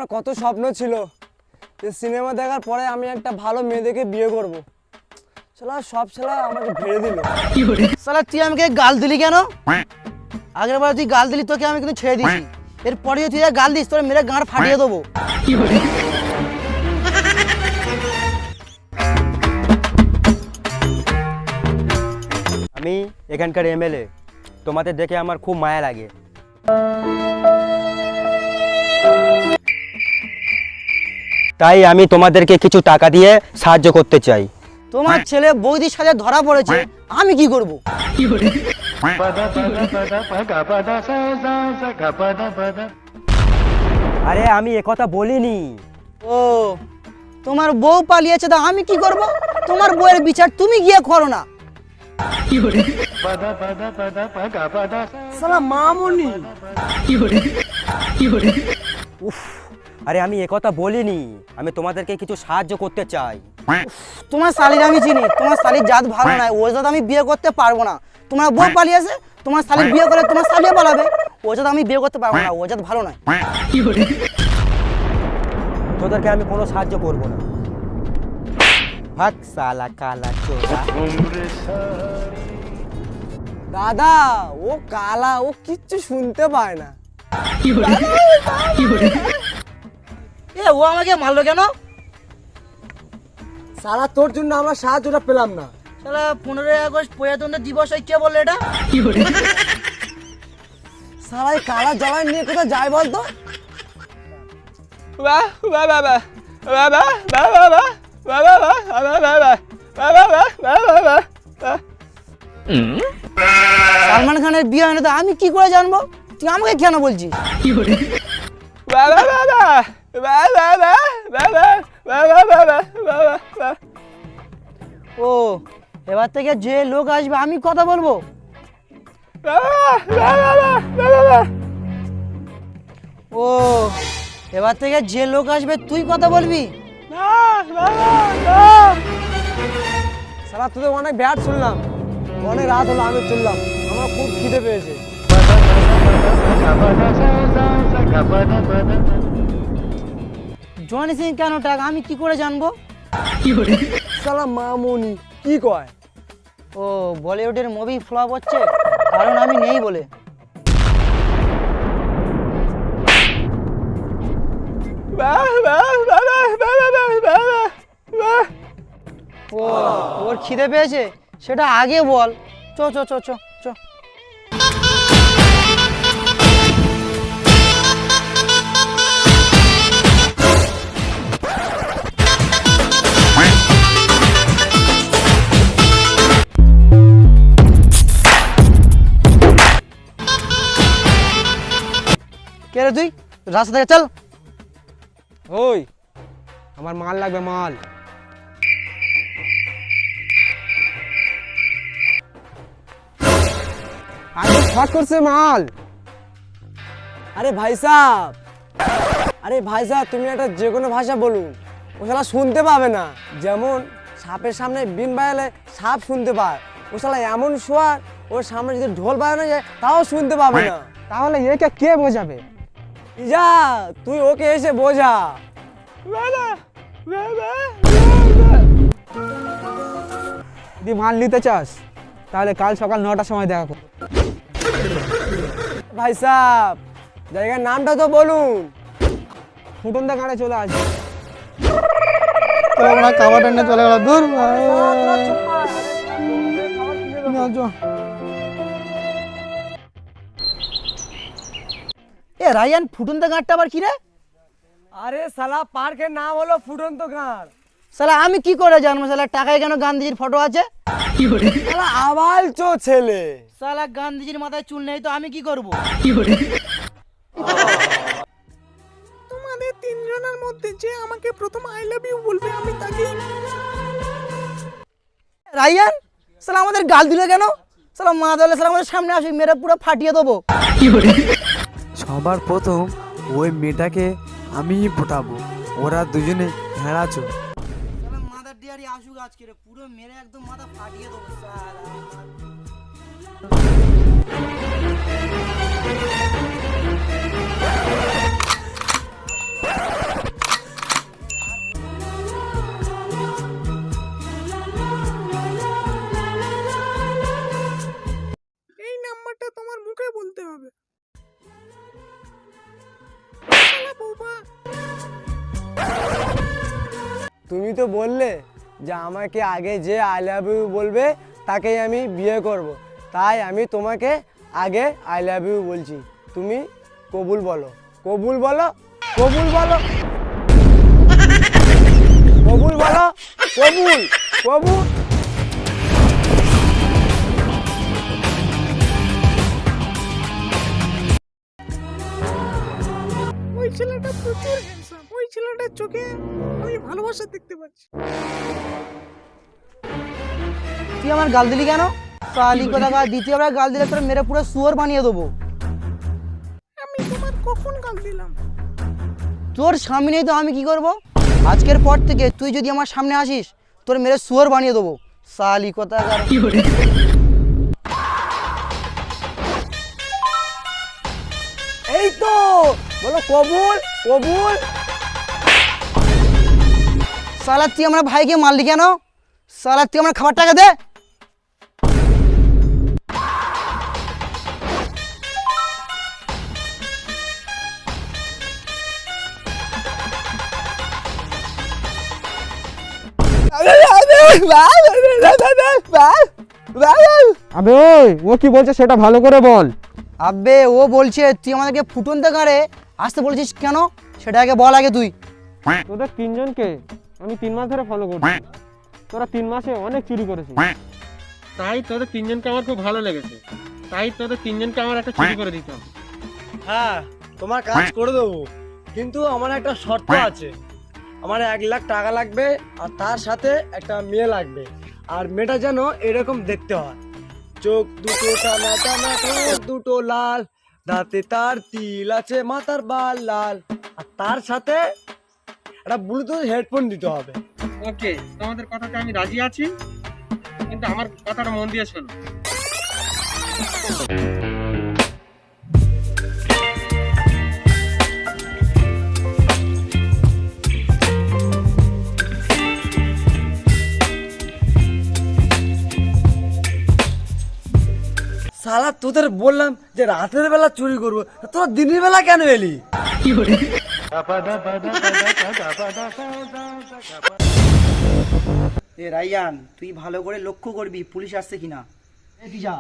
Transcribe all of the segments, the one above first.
আমার কত স্বপ্ন ছিল যে সিনেমা দেখার পরে আমি একটা ভালো মেয়ে দেখে বিয়ে করব। শালা সব শালা আমাকে ভেড়ে দিল। শালা তুই আমাকে গাল দিলি কেন? আগের বার তুই গাল দিলি, তোকে আমি কিন্তু ছেড়ে দিয়েছি। এরপরে তুই গাল দিস, তোর মেরে গাঁড় ফাটিয়ে দেবো। আমি এখানকার এমএলএ, তোমাদের দেখে আমার খুব মায়া লাগে। তাই আমি তোমাদেরকে কিছু টাকা দিয়ে সাহায্য করতে চাই। তোমার ছেলে বৌদির সাথে ধরা পড়েছে, আমি কি করব? আরে আমি একথা বলিনি। ও, তোমার বউ পালিয়েছে, তা আমি কি করব? তোমার বউয়ের বিচার তুমি গিয়ে করো না। শালা মামুনি। উফ, আরে আমি একথা বলিনি, আমি তোমাদেরকে কিছু সাহায্য করতে চাই। তোমার শালির আমি চিনি, তোমার শালির জাত ভালো নয়, ও জাত আমি বিয়ে করতে পারবো না। তোমার বউ পালিয়েছে, তোমার শালির বিয়ে করে তোমার শালিও পালাবে, ও জাত আমি বিয়ে করতে পারবো না, ও জাত ভালো নয়। তোদেরকে আমি কোনো সাহায্য করব না। ভাগ সালা কালা চোরা। দাদা ও কালা, ও কিচ্ছু শুনতে পায় না। এ ও আমাকে মারলো কেন? শালা তোর জন্য আমরা সাহায্যটা পেলাম না। শালা 15ই আগস্ট প্রজাতন্ত্র দিবস হয়, কে বললো এটা? শালা এই কালা জ্বালায় নিয়ে কোথায় যায় বলতো? সালমান খানের বিয়ে হয় না, তো আমি কি করে জানবো? তুই আমাকে কেন বলছিস? ও, এবার থেকে যে লোক আসবে আমি কথা বলবো। ও, এবার থেকে যে লোক আসবে তুই কথা বলবি। শালা তোদের অনেক ব্যাট শুনলাম, অনেক রাত হলো, আমি চললাম, আমার খুব খিদে পেয়েছে। জনি সিং কেন টাকা আমি কি করে জানবো? শালা মামুনি কি কয়? ও, বলিউডের মুভি ফ্লপ হচ্ছে কারণ আমি নেই বলে। ও, ওর খিদে পেয়েছে, সেটা আগে বল। চ চ চ চ চ। কে রে তুই? রাস্তা থেকে চল। ওই আমার মাল লাগবে, মাল। আরে শর্ট করছে মাল। আরে ভাই সাহেব, আরে ভাই সাহেব তুমি একটা যে কোনো ভাষা বলুন, ও শালা শুনতে পাবে না। যেমন সাপের সামনে বিন বাজালে সাপ শুনতে পায়, ও শালা এমন শোয়ার, ওর সামনে যদি ঢোল বাজানো যায় তাও শুনতে পাবে না। তাহলে একে কে বোঝাবে? যা তুই ওকে এসে বোঝা। যদি মাল নিতে চাস তাহলে কাল সকাল 9টার সময় দেখা কর। ভাই সাহেব জায়গার নামটা তো বলুন। ফুটনদা গাড়ে চলে আসবে। খাবারটা নিয়ে চলে গেল, দূর। এ রায়ান, ফুটন্ত গাঁটটা আবার কি রে? আরে শালা পার্কের নাম হলো ফুটন্ত গাঁড়। শালা আমি কি করে জানবো? শালা টাকায় কেন গান্ধীজির ফটো আছে? শালা আবাল চো ছেলে। শালা গান্ধীজির মাথায় চুল নেই তো আমি কি করব? তোমাদের তিনজনের মধ্যে যে আমাকে প্রথম আই লাভ ইউ বলবে আমি তাকে। রায়ান, শালা আমাদের গাল দিলে কেন? শালা মা দলে শালা আমাদের সামনে আসে, মেরে পুরো ফাটিয়ে দেবো। সবার প্রথম ওই মেয়েটাকে আমিই ফোটাবো, ওরা দুজনে হেরাছো। শালা মাদার ডিয়ারি আসুক আজকে রে, পুরো মেরে একদম মাথা ফাটিয়ে দেবো শালা। তুমি তো বললে যে আমাকে আগে যে আই লাভ ইউ বলবে তাকেই আমি বিয়ে করব। তাই আমি তোমাকে আগে আই লাভ ইউ বলছি, তুমি কবুল বলো, কবুল বলো, কবুল বলো, কবুল বলো, কবুল, কবুল। ওই ছেলেটা প্রচুর হ্যান্ডসাম, ওই ছেলেটার চোখে আমি ভালোবাসা দেখতে পাচ্ছি। তুই আমার গাল দিলি কেন? শালি কোথাকার, দ্বিতীয়বার গাল দিলে তোর মেরে পুরো শুয়োর বানিয়ে দেবো। আমি তোমার কখন গাল দিলাম? তোর সামনেই তো আমি কি করব? আজকের পর থেকে তুই যদি আমার সামনে আসিস তোর মেরে শুয়োর বানিয়ে দেবো। শালি কোথাকার। এই তো বলো কবুল, কবুল। শালা তুই আমার ভাইকে মারলি কেন? শালা তুই আমার খাবার টাকা দে। আবে ওই, ও কি বলছে সেটা ভালো করে বল। আবে ও বলছে তুই আমাদেরকে ফুটনতে গাড়ে আসতে বলছিস কেন, সেটা আগে বল আগে তুই। তোদের তিনজনকে আমি 3 মাস ধরে ফলো করছি, তোরা 3 মাসে অনেক চুরি করেছিস। তাই তোদের তিনজনকে আমার খুব ভালো লেগেছে, তাই তোদের তিনজনকে আমার একটা চুরি করে দিতাম। হ্যাঁ তোমার কাজ করে দেবো, কিন্তু আমার একটা শর্ত আছে। আমার 1 লাখ টাকা লাগবে আর তার সাথে একটা মেয়ে লাগবে, আর মেয়েটা যেন এরকম দেখতে হয়, চোখ দুটো টানা টানা, ঠোঁট দুটো লাল, দাঁতে তার তিল আছে, মাথার বাল লাল, আর তার সাথে একটা ব্লুটুথ হেডফোন দিতে হবে। ওকে, তোমাদের কথাতে আমি রাজি আছি, কিন্তু আমার কথাটা মন দিয়ে শোনো। সালা তোদের বললাম যে রাতের বেলা চুরি করবো, তোরা দিনের বেলা কেন এলি? এ রাইয়ান, তুই ভালো করে লক্ষ্য করবি পুলিশ আসছে কিনা। এ যা,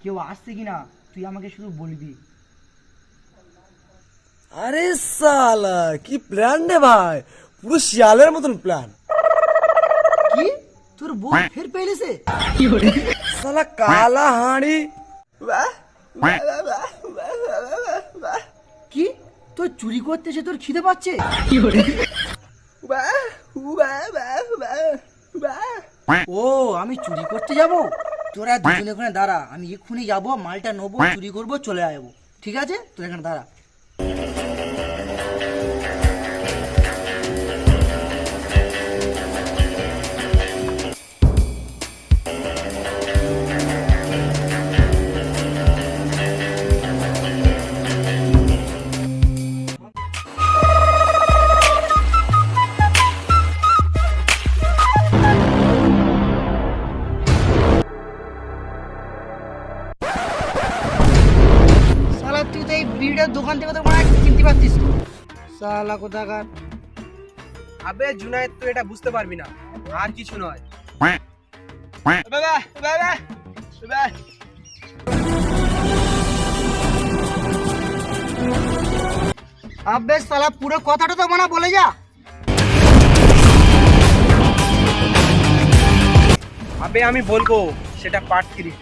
কেউ আসছে কিনা তুই আমাকে শুধু বলবি। আরে সালা কি প্ল্যান রে ভাই, পুরো শিয়ালের মতন প্ল্যান। কি তোর বউ ফের পেলেছে? সালা কালা হাঁড়ি। কি তোর চুরি করতে এসে তোর খিদে পাচ্ছে? ও আমি চুরি করতে যাব? তোরা দুজন এখানে দাঁড়া, আমি এক্ষুনি যাবো, মালটা নেবো, চুরি করবো, চলে আসবো। ঠিক আছে, তোর এখানে দাঁড়া। শালা তুই তো এই বিড়িটার দোকান থেকে তো মনে হয় কিনতে পারতিস তো। শালা কোথাকার। আবে জুনায়েদ, তো এটা বুঝতে পারবি না, আর কিছু নয়। আবে শালা পুরো কথাটা তো মনে বলে যা। আবে আমি বলবো সেটা পার্ট 3।